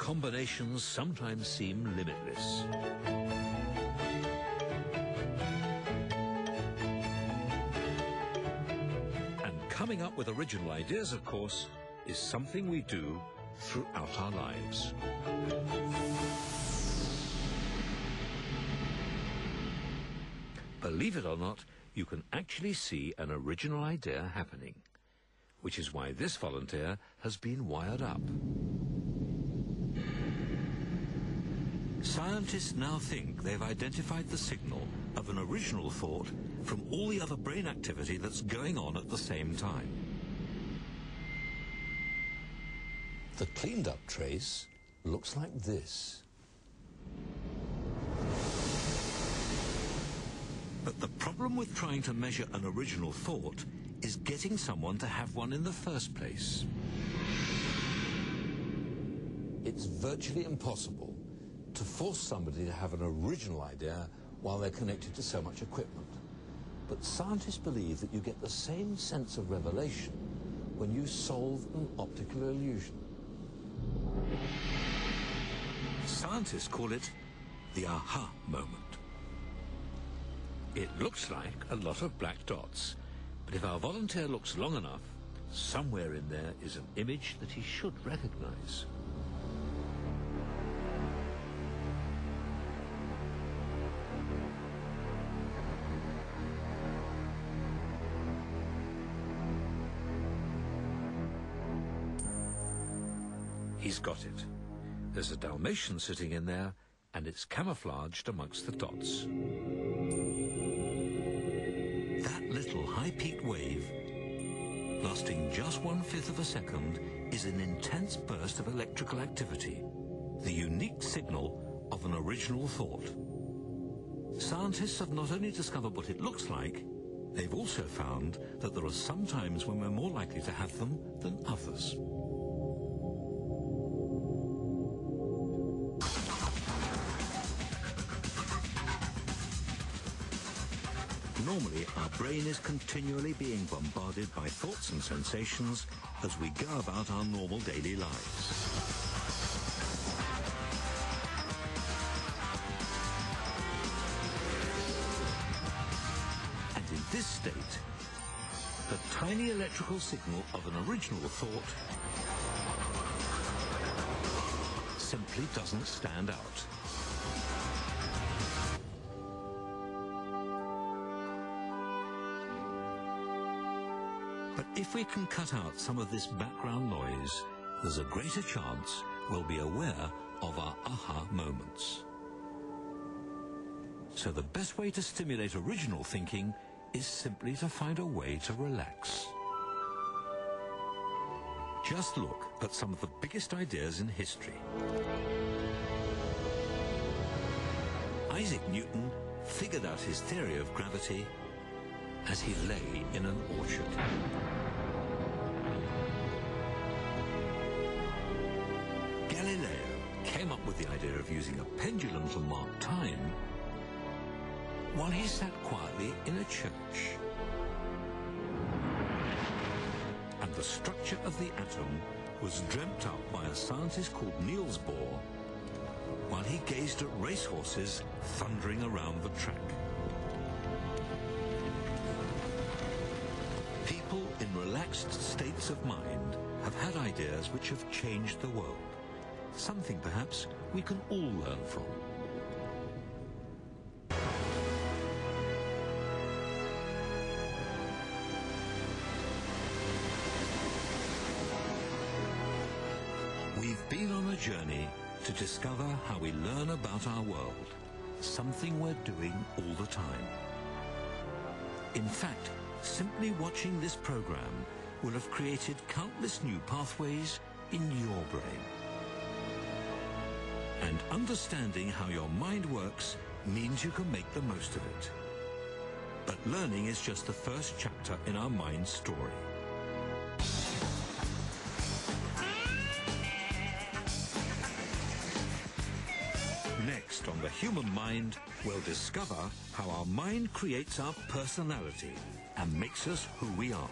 combinations sometimes seem limitless. And coming up with original ideas, of course, is something we do throughout our lives. Believe it or not, you can actually see an original idea happening, which is why this volunteer has been wired up. Scientists now think they've identified the signal of an original thought from all the other brain activity that's going on at the same time. The cleaned up trace looks like this. But the problem with trying to measure an original thought is getting someone to have one in the first place. It's virtually impossible to force somebody to have an original idea while they're connected to so much equipment. But scientists believe that you get the same sense of revelation when you solve an optical illusion. Scientists call it the aha moment. It looks like a lot of black dots, but if our volunteer looks long enough, somewhere in there is an image that he should recognize. He's got it. There's a Dalmatian sitting in there, and it's camouflaged amongst the dots. That little high-peaked wave, lasting just 1/5 of a second, is an intense burst of electrical activity, the unique signal of an original thought. Scientists have not only discovered what it looks like, they've also found that there are some times when we're more likely to have them than others. Normally, our brain is continually being bombarded by thoughts and sensations as we go about our normal daily lives. And in this state, the tiny electrical signal of an original thought simply doesn't stand out. But if we can cut out some of this background noise, there's a greater chance we'll be aware of our aha moments. So the best way to stimulate original thinking is simply to find a way to relax. Just look at some of the biggest ideas in history. Isaac Newton figured out his theory of gravity as he lay in an orchard. Galileo came up with the idea of using a pendulum to mark time while he sat quietly in a church. And the structure of the atom was dreamt up by a scientist called Niels Bohr while he gazed at racehorses thundering around the track. People in relaxed states of mind have had ideas which have changed the world, something perhaps we can all learn from. We've been on a journey to discover how we learn about our world, something we're doing all the time. In fact, simply watching this program will have created countless new pathways in your brain. And understanding how your mind works means you can make the most of it. But learning is just the first chapter in our mind story. Next on The Human Mind, we'll discover how our mind creates our personality and makes us who we are.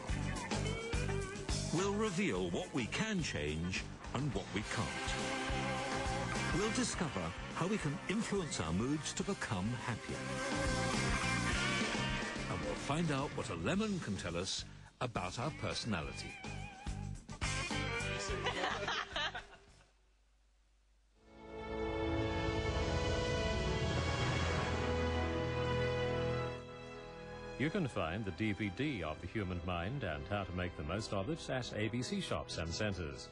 We'll reveal what we can change and what we can't. we'll discover how we can influence our moods to become happier. And we'll find out what a lemon can tell us about our personality. You can find the DVD of The Human Mind and how to make the most of it at ABC shops and centres.